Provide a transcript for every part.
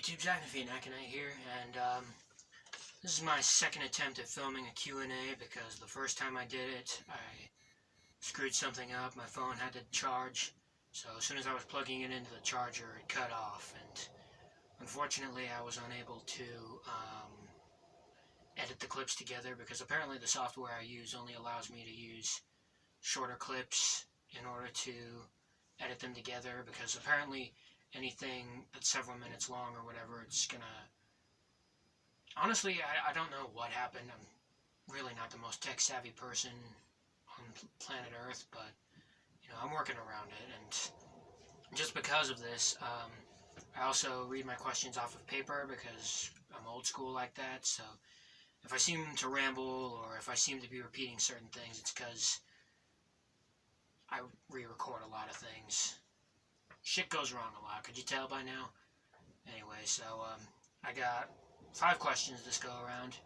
YouTube's Acnafenakinite here, and this is my second attempt at filming a Q&A because the first time I did it, I screwed something up. My phone had to charge, so as soon as I was plugging it into the charger, it cut off, and unfortunately I was unable to edit the clips together because apparently the software I use only allows me to use shorter clips in order to edit them together, because apparently anything that's several minutes long or whatever, it's gonna... Honestly, I don't know what happened. I'm really not the most tech-savvy person on planet Earth, but, I'm working around it, and just because of this, I also read my questions off of paper because I'm old school like that, so if I seem to ramble or if I seem to be repeating certain things, it's because I re-record a lot of things. Shit goes wrong a lot, could you tell by now? Anyway, so I got 5 questions this go around,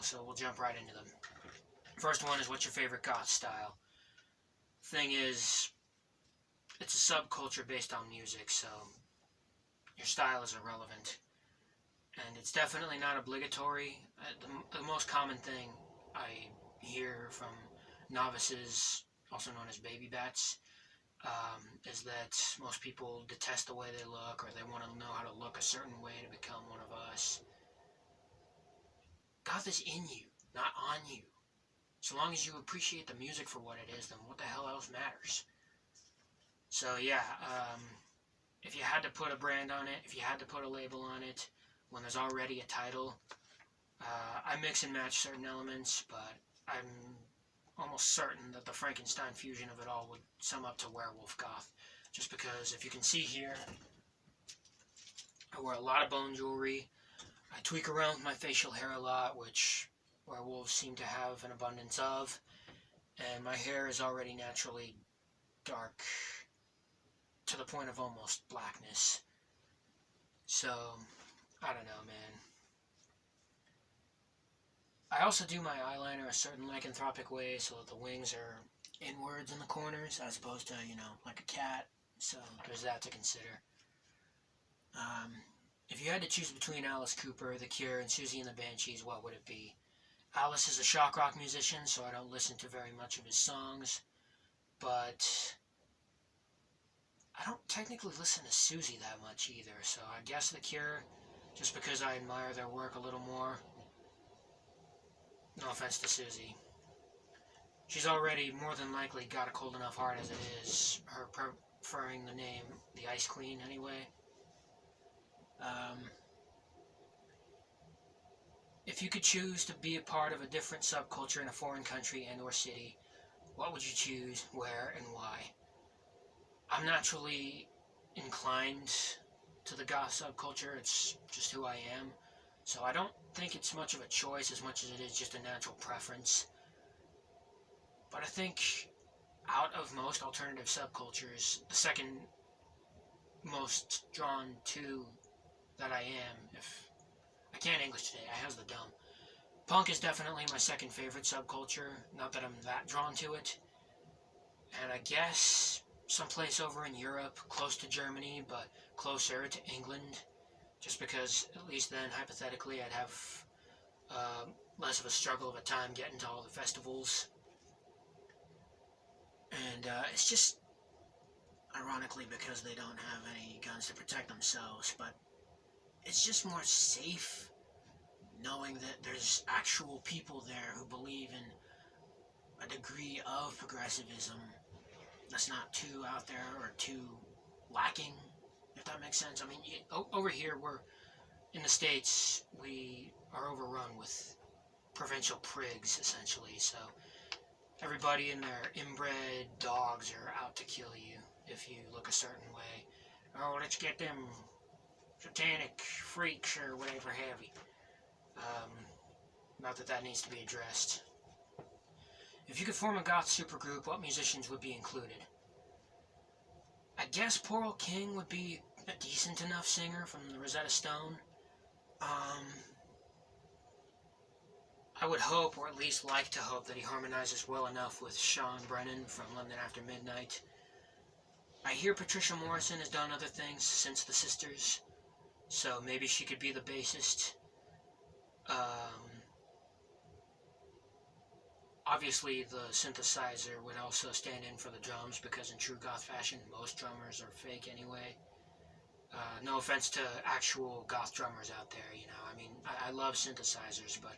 so we'll jump right into them. First one is, what's your favorite goth style? Thing is, it's a subculture based on music, so your style is irrelevant. And it's definitely not obligatory. The most common thing I hear from novices, also known as baby bats, is that most people detest the way they look, or they want to know how to look a certain way to become one of us. Goth is in you, not on you. So long as you appreciate the music for what it is, then what the hell else matters? So yeah, if you had to put a brand on it, if you had to put a label on it, when there's already a title, I mix and match certain elements, but I'm almost certain that the Frankenstein fusion of it all would sum up to werewolf goth. Just because, if you can see here, I wear a lot of bone jewelry. I tweak around with my facial hair a lot, which werewolves seem to have an abundance of. And my hair is already naturally dark, to the point of almost blackness. So, I don't know, man. I also do my eyeliner a certain lycanthropic way so that the wings are inwards in the corners as opposed to, like a cat. So there's that to consider. If you had to choose between Alice Cooper, The Cure, and Susie and the Banshees, what would it be? Alice is a shock rock musician, so I don't listen to very much of his songs, but I don't technically listen to Susie that much either, so I guess The Cure, just because I admire their work a little more. No offense to Susie. She's already more than likely got a cold enough heart as it is, her preferring the name the Ice Queen anyway. If you could choose to be a part of a different subculture in a foreign country and or city, what would you choose, where, and why? I'm naturally inclined to the goth subculture. It's just who I am. So I don't think it's much of a choice as much as it is just a natural preference. But I think out of most alternative subcultures, the second most drawn to that I am, if I can't English today, I has the dumb. Punk is definitely my second favorite subculture, not that I'm that drawn to it. And I guess someplace over in Europe, close to Germany, but closer to England, just because at least then, hypothetically, I'd have less of a struggle of a time getting to all the festivals. And it's just, ironically, because they don't have any guns to protect themselves, but it's just more safe knowing that there's actual people there who believe in a degree of progressivism that's not too out there or too lacking, if that makes sense. I mean, over here, in the States, we are overrun with provincial prigs, essentially, so everybody and their inbred dogs are out to kill you if you look a certain way. Oh, let's get them satanic freaks or whatever have you. Not that that needs to be addressed. If you could form a goth supergroup, what musicians would be included? I guess Poor Old King would be a decent enough singer from the Rosetta Stone. I would hope, or at least like to hope, that he harmonizes well enough with Sean Brennan from London After Midnight. I hear Patricia Morrison has done other things since the Sisters, So maybe she could be the bassist. Obviously, the synthesizer would also stand in for the drums, because in true goth fashion, most drummers are fake anyway. No offense to actual goth drummers out there, you know. I mean, I love synthesizers, but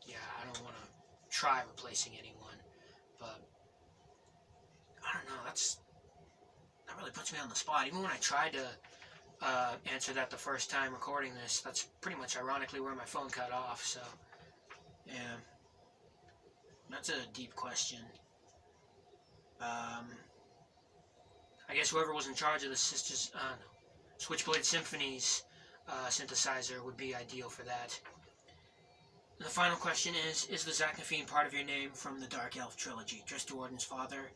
yeah, I don't want to try replacing anyone. But I don't know. That really puts me on the spot. Even when I tried to answer that the first time recording this, that's pretty much ironically where my phone cut off. So yeah, that's a deep question. I guess whoever was in charge of the Switchblade Symphony's synthesizer would be ideal for that. And the final question is the Zachnafine part of your name from the Dark Elf trilogy, Dris Duarden's father?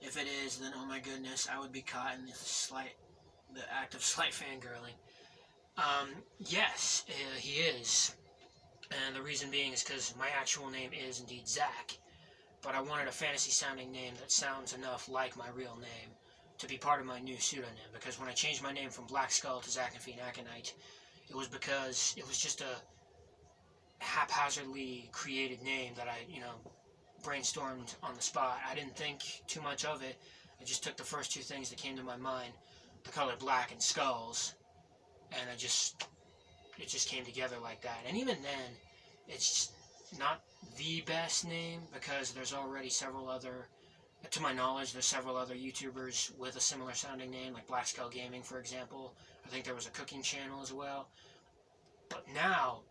If it is, then oh my goodness, I would be caught in the act of slight fangirling. Yes, he is. And the reason being is because my actual name is indeed Zach, but I wanted a fantasy-sounding name that sounds enough like my real name to be part of my new pseudonym, because when I changed my name from Black Skull to Zachnafine Aconite, it was because it was just a haphazardly created name that I, brainstormed on the spot. I didn't think too much of it. I just took the first two things that came to my mind, the color black and skulls, and it just came together like that. And even then, it's not the best name, because there's already several other, to my knowledge, there's several other YouTubers with a similar sounding name, like Black Skull Gaming, for example. I think there was a cooking channel as well. But now,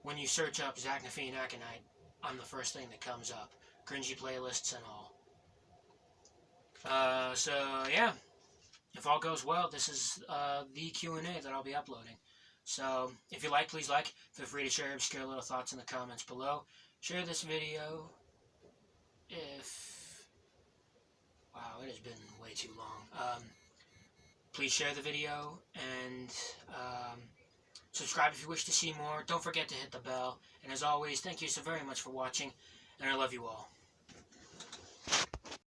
when you search up Zachnafine Aconite, I'm the first thing that comes up. Cringy playlists and all. So, yeah. If all goes well, this is the Q&A that I'll be uploading. So, if you like, please like. Feel free to share your obscure little thoughts in the comments below. Share this video if... Wow, it has been way too long. Please share the video, and subscribe if you wish to see more. Don't forget to hit the bell. And as always, thank you so very much for watching, and I love you all.